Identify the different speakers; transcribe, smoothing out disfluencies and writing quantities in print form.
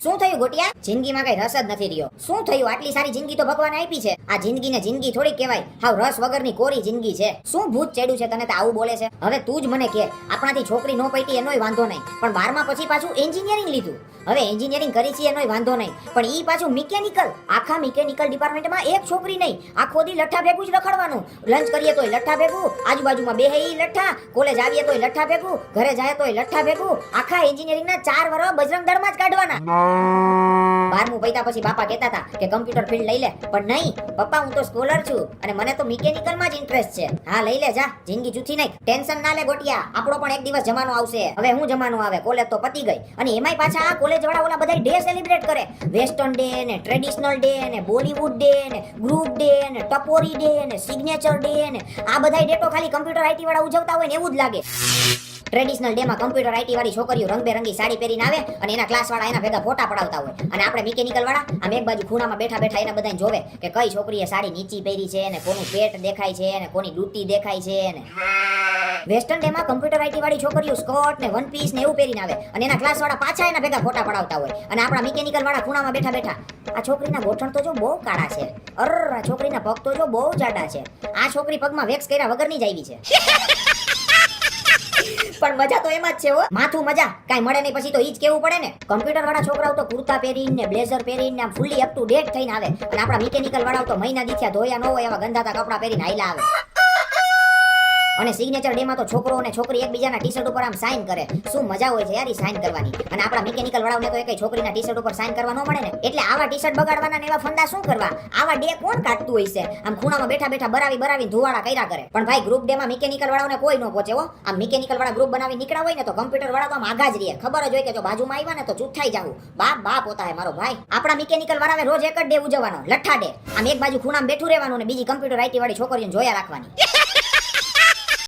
Speaker 1: શું થયું ગોટિયા? જિંદગીમાં કઈ રસ જ નથી રહ્યો. શું થયું? આટલી સારી જિંદગી તો ભગવાને આપી છે. આ જિંદગીને જિંદગી થોડી કહેવાય. હાવ રસ વગરની કોરી જિંદગી છે. શું ભૂત ચડ્યું છે તને તો આવું બોલે છે? હવે તું જ મને કે, આપણાથી છોકરી નો પૈટી એનોય વાંધો નહીં, પણ 12મા પછી પાછું એન્જિનિયરિંગ લીધું. હવે એન્જિનિયરિંગ કરી છે એનોય વાંધો નહીં, પણ ઈ પાછું મિકેનિકલ. આખા મિકેનિકલ ડિપાર્ટમેન્ટમાં એક છોકરી નહીં, આખો દી લઠ્ઠા ભેગું જ રખડવાનું. લંચ કરીએ તોય લઠ્ઠા ભેગું, આજુબાજુમાં બેહે ઈ લઠ્ઠા, કોલેજ આવીએ તોય લઠ્ઠા ભેગું, ઘરે જાય તોય લઠ્ઠા ભેગું. આખા એન્જિનિયરિંગના 4 વર્ષ બજરંગ દળમાં જ કાઢવાના. 12મું પૈતા પછી બાપા કહેતા હતા કે કમ્પ્યુટર ફિલ્ડ લઈ લે, પણ નહીં પપ્પા, હું તો સ્કોલર છું અને મને તો મિકેનિકલમાં જ ઇન્ટરેસ્ટ છે. હા લઈ લે જા, જિંદગી જૂઠી નાખ, ટેન્શન ના લે ગોટિયા. આપણો પણ એક દિવસ જમાનો આવશે. હવે હું જમાનો આવે? કોલેજ તો પતી ગઈ, અને એમાંય પાછા આ કોલેજ વાળા ઓલા બધા ડે સેલિબ્રેટ કરે. વેસ્ટર્ન ડે ને ટ્રેડિશનલ ડે ને બોલીવુડ ડે ને ગ્રુપ ડે ને ટપોરી ડે ને સિગ્નેચર ડે ને આ બધા ડે તો ખાલી કમ્પ્યુટર આઈટી વાળા ઉજવતા હોય ને એવું જ લાગે. ટ્રેડિશનલ ડે માં કમ્પ્યુટર આઈટી વાળી છોકરીઓ રંગબેરંગી સાડી પહેરીને આવે અને એના ક્લાસ વાળા એના ભેગા ફોટા પડાવતા હોય, અને આપણે મિકેનિકલ વાળા આમ એક બાજુ ખૂણામાં બેઠા બેઠા એને બધાને જોવે કે કઈ છોકરીએ સાડી નીચી પહેરી છે ને કોનું પેટ દેખાય છે ને કોની ડૂટી દેખાય છે ને. વેસ્ટર્ન ડે માં કમ્પ્યુટર આઈટી વાળી છોકરીઓ સ્કર્ટ ને વન પીસ ને એવું પહેરીને આવે અને એના ક્લાસ વાળા પાછા એના ભેગા ફોટા પડાવતા હોય, અને આપણા મિકેનિકલ વાળા ખૂણામાં બેઠા બેઠા આ છોકરીના ગોઠણ તો જો બહુ કાળા છે, આ છોકરીના પગ તો જો બહુ જાડા છે, આ છોકરી પગમાં વેક્સ કર્યા વગરની જ આવી છે. પણ મજા તો એમાં જ છે હો. માથું મજા કાઈ મળે નહીં પછી તો ઈ જ કેવું પડે ને. કમ્પ્યુટર વાળા છોકરાઓ તો કુર્તા પહેરીને ને બ્લેઝર પહેરીને આમ ફૂલી અપ ટુ ડેટ થઈને આવે, અને આપણા મિકેનિકલ વાળાઓ તો મહિના દીથ્યા ધોયા ન હોય એવા ગંદાતા કપડાં પહેરીને હાઈલા આવે. અને સિગ્નેચર ડે માં તો છોકરો અને છોકરી એકબીજાના ટી-શર્ટ ઉપર આમ સાઈન કરે. શું મજા હોય છે યાર ઈ સાઈન કરવાની. અને આપણા મિકેનિકલ વાળાઓને તો એકેય છોકરીના ટી-શર્ટ ઉપર સાઈન કરવા ન મળે ને, એટલે આવા ટી-શર્ટ બગાડવાના ને એવા ફંડા શું કરવા? આવા ડે કોણ કાઢતું હોય છે? આમ ખૂણામાં બેઠા બેઠા બરાવી ધુવાડા કર્યા કરે. પણ ભાઈ ગ્રુપ ડે માં મિકેનિકલ વાળાઓને કોઈ ન પહોંચે હો. આમ મિકેનિકલ વાળા ગ્રુપ બનાવી નીકળ્યા હોય ને તો કમ્પ્યુટર વાળા તો આમ આઘા જ રહે. ખબર જ હોય કે જો બાજુમાં આવ્યા ને તો ચૂપ થઈ જાવું. બાપ હોતા હે મારો ભાઈ. આપણા મિકેનિકલ વાળાએ રોજ એક જ ડે ઉજવવાનો, લઠ્ઠા ડે. આમ એક બાજુ ખૂણામાં બેઠું રહેવાનું ને બીજી કમ્પ્યુટર આઈટી વાળી છોકરીઓને જોયા રાખવાની.